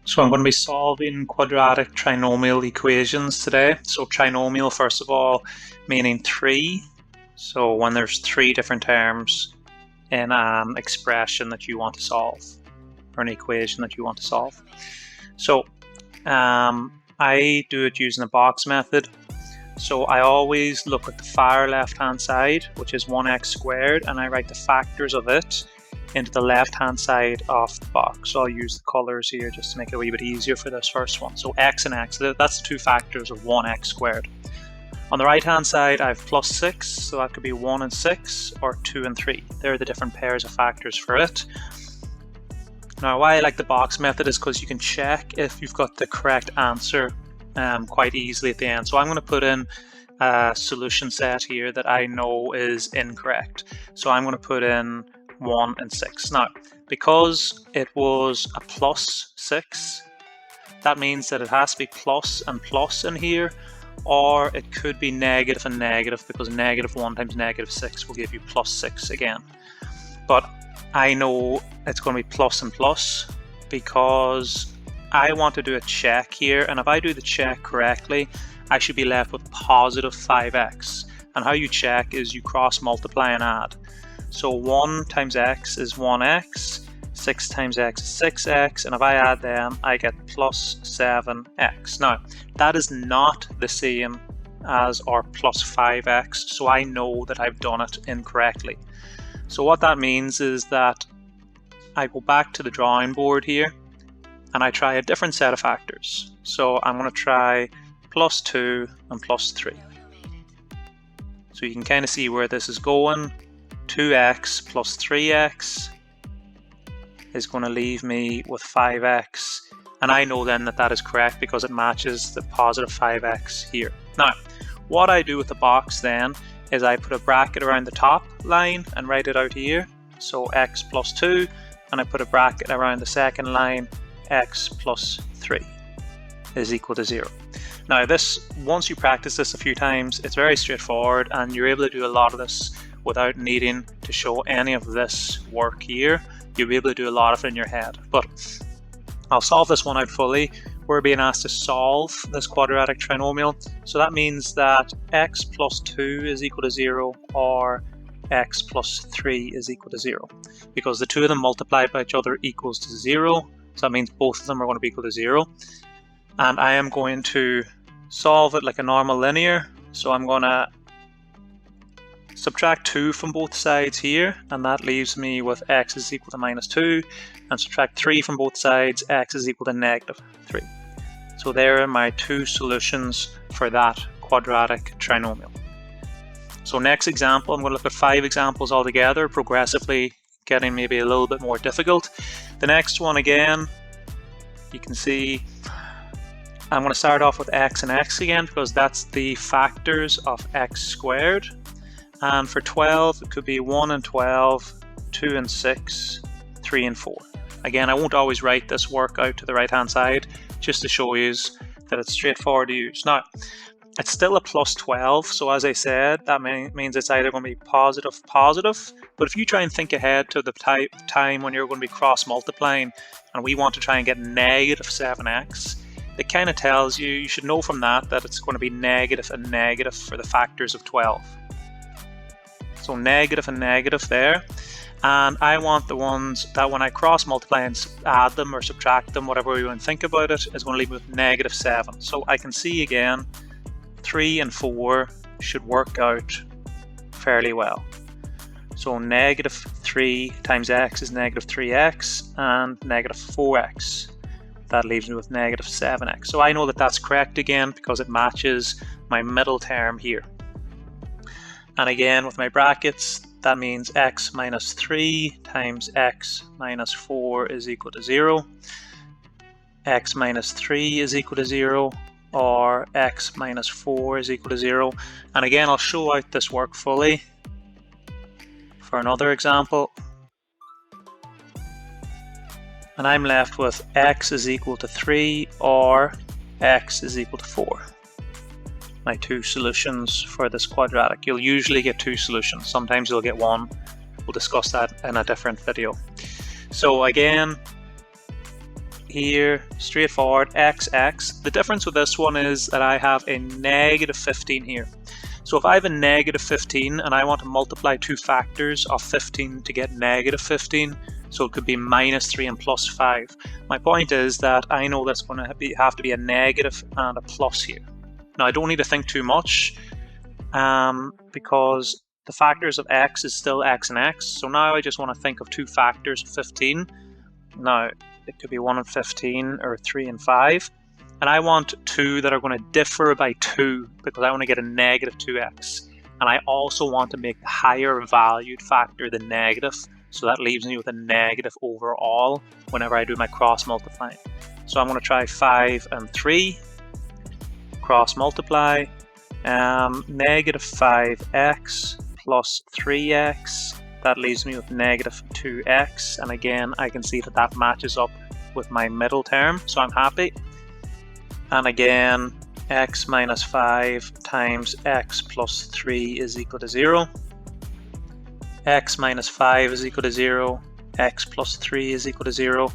So I'm going to be solving quadratic trinomial equations today. So trinomial, first of all, meaning three. So when there's three different terms in an expression that you want to solve, or an equation that you want to solve. So I do it using the box method. So I always look at the far left-hand side, which is 1x squared, and I write the factors of it into the left-hand side of the box. So I'll use the colors here just to make it a wee bit easier for this first one. So x and x, that's the two factors of 1x squared. On the right-hand side, I have plus 6, so that could be 1 and 6, or 2 and 3. They're the different pairs of factors for it. Now, why I like the box method is because you can check if you've got the correct answer quite easily at the end. So I'm going to put in a solution set here that I know is incorrect. So I'm going to put in 1 and 6. Now, because it was a plus 6, that means that it has to be plus and plus in here, or it could be negative and negative, because negative 1 times negative 6 will give you plus 6 again. But I know it's going to be plus and plus because I want to do a check here, and if I do the check correctly, I should be left with positive 5x. And how you check is you cross multiply and add. So 1 times x is 1x, 6 times x is 6x, and if I add them, I get plus 7x. Now, that is not the same as our plus 5x, so I know that I've done it incorrectly. So what that means is that I go back to the drawing board here, and I try a different set of factors. So I'm going to try plus 2 and plus 3. So you can kind of see where this is going. 2x plus 3x is going to leave me with 5x, and I know then that that is correct because it matches the positive 5x here. Now, what I do with the box then is I put a bracket around the top line and write it out here, so x plus 2, and I put a bracket around the second line, x plus 3 is equal to 0. Now this, once you practice this a few times, it's very straightforward, and you're able to do a lot of this without needing to show any of this work here. You'll be able to do a lot of it in your head. But I'll solve this one out fully. We're being asked to solve this quadratic trinomial. So that means that x plus 2 is equal to 0, or x plus 3 is equal to 0. Because the two of them multiplied by each other equals to 0. So that means both of them are going to be equal to 0. And I am going to solve it like a normal linear. So I'm going to subtract 2 from both sides here, and that leaves me with x is equal to minus 2, and subtract 3 from both sides, x is equal to negative 3. So there are my two solutions for that quadratic trinomial. So next example, I'm going to look at 5 examples altogether, progressively getting maybe a little bit more difficult. The next one again, you can see I'm going to start off with x and x again because that's the factors of x squared. And for 12, it could be 1 and 12, 2 and 6, 3 and 4. Again, I won't always write this work out to the right-hand side, just to show you that it's straightforward to use. Now, it's still a plus 12, so as I said, that means it's either going to be positive, positive. But if you try and think ahead to the time when you're going to be cross-multiplying, and we want to try and get negative 7x, it kind of tells you, you should know from that it's going to be negative and negative for the factors of 12. So negative and negative there, and I want the ones that when I cross multiply and add them or subtract them, whatever you want to think about it, is going to leave me with negative 7. So I can see again 3 and 4 should work out fairly well. So negative 3 times x is negative 3x, and negative 4x. That leaves me with negative 7x. So I know that that's correct again because it matches my middle term here. And again, with my brackets, that means x minus 3 times x minus 4 is equal to 0. X minus 3 is equal to 0, or x minus 4 is equal to 0. And again, I'll show out this work fully for another example. And I'm left with x is equal to 3, or x is equal to 4. My two solutions for this quadratic. You'll usually get two solutions. Sometimes you'll get one. We'll discuss that in a different video. So again, here, straightforward, x. The difference with this one is that I have a negative 15 here. So if I have a negative 15 and I want to multiply two factors of 15 to get negative 15, so it could be minus 3 and plus 5. My point is that I know that's going to have to be a negative and a plus here. Now I don't need to think too much because the factors of x is still x and x. So now I just want to think of two factors of 15. Now it could be 1 and 15 or 3 and 5. And I want two that are going to differ by 2 because I want to get a negative 2x. And I also want to make the higher valued factor the negative. So that leaves me with a negative overall whenever I do my cross multiplying. So I'm going to try 5 and 3. Cross multiply. Negative 5x plus 3x. That leaves me with negative 2x. And again, I can see that that matches up with my middle term. So I'm happy. And again, x minus 5 times x plus 3 is equal to 0. X minus 5 is equal to 0. X plus 3 is equal to 0.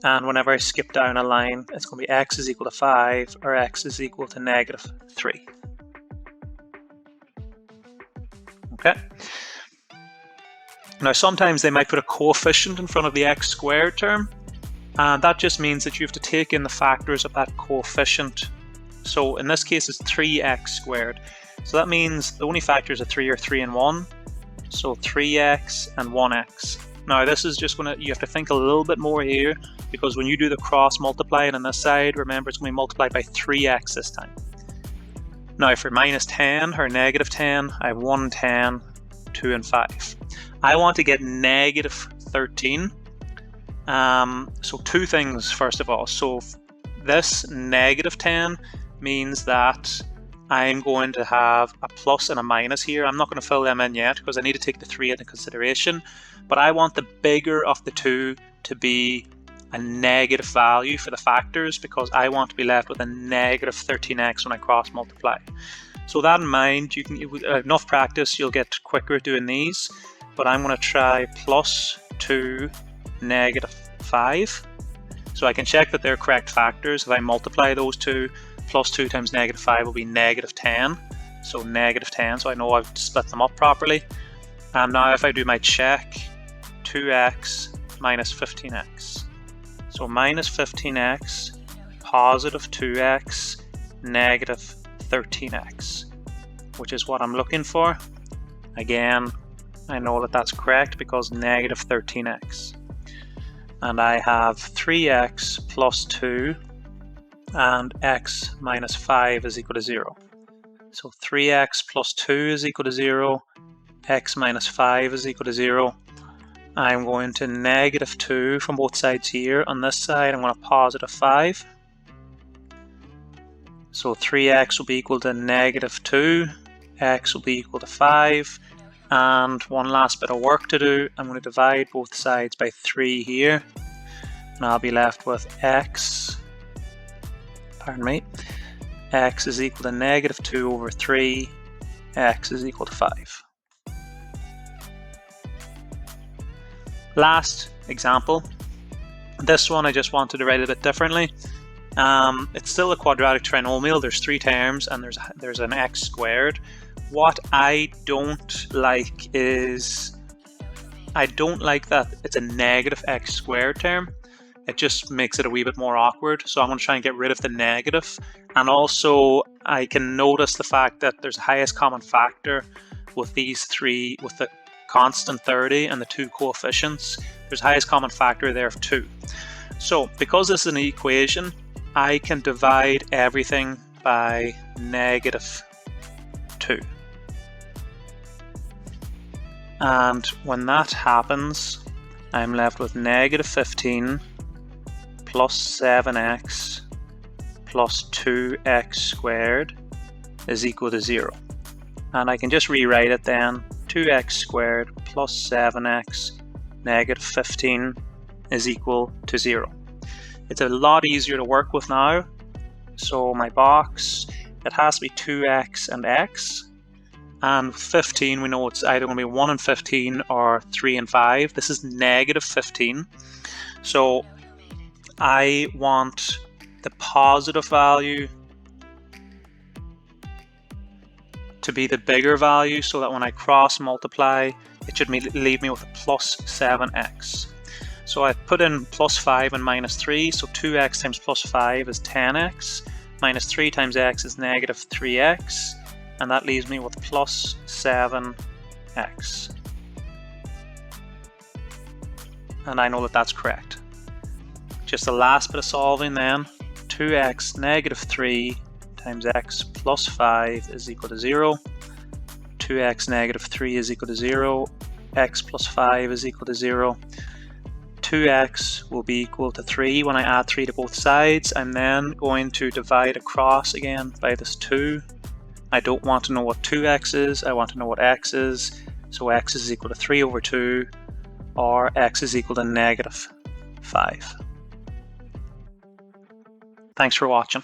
And whenever I skip down a line, it's going to be x is equal to 5 or x is equal to negative 3. Okay. Now sometimes they might put a coefficient in front of the x squared term. And that just means that you have to take in the factors of that coefficient. So in this case, it's 3x squared. So that means the only factors of 3 are 3 and 1. So 3x and 1x. Now this is just you have to think a little bit more here because when you do the cross multiplying on this side, remember it's going to be multiplied by 3x this time. Now for minus 10 or negative 10, I have 1, 10, 2 and 5. I want to get negative 13. So two things first of all. So this negative 10 means that I'm going to have a plus and a minus here. I'm not going to fill them in yet because I need to take the 3 into consideration. But I want the bigger of the two to be a negative value for the factors because I want to be left with a negative 13x when I cross multiply. So that in mind, with enough practice, you'll get quicker at doing these. But I'm going to try plus 2 negative 5. So I can check that they're correct factors. If I multiply those two, plus 2 times negative 5 will be negative 10. So negative 10, so I know I've split them up properly. And now if I do my check, 2x minus 15x. So minus 15x, positive 2x, negative 13x, which is what I'm looking for. Again, I know that that's correct because negative 13x. And I have 3x plus 2 and x minus 5 is equal to 0. So 3x plus 2 is equal to 0, x minus 5 is equal to 0. I'm going to negative 2 from both sides here. On this side, I'm going to positive 5. So 3x will be equal to negative 2, x will be equal to 5. And one last bit of work to do. I'm going to divide both sides by 3 here. And I'll be left with x is equal to negative 2 over 3, x is equal to 5. Last example. This one I just wanted to write a bit differently. It's still a quadratic trinomial. There's 3 terms and there's an x squared. What I don't like is that it's a negative x squared term. It just makes it a wee bit more awkward. So I'm going to try and get rid of the negative. And also I can notice the fact that there's a highest common factor with these 3, with the constant 30 and the 2 coefficients. There's highest common factor there of 2. So because this is an equation, I can divide everything by negative 2. And when that happens, I'm left with negative 15 plus 7x plus 2x squared is equal to 0. And I can just rewrite it then. 2x squared plus 7x negative 15 is equal to 0. It's a lot easier to work with now. So my box, it has to be 2x and x. And 15, we know it's either going to be 1 and 15 or 3 and 5. This is negative 15. So I want the positive value to be the bigger value, so that when I cross multiply, it should leave me with a plus 7x. So I put in plus 5 and minus 3, so 2x times plus 5 is 10x, minus 3 times x is negative 3x, and that leaves me with plus 7x. And I know that that's correct. Just the last bit of solving then, 2x negative 3 times x plus 5 is equal to 0. 2x negative 3 is equal to 0. X plus 5 is equal to 0. 2x will be equal to 3 when I add 3 to both sides. I'm then going to divide across again by this 2. I don't want to know what 2x is, I want to know what x is. So x is equal to 3 over 2, or x is equal to negative 5. Thanks for watching.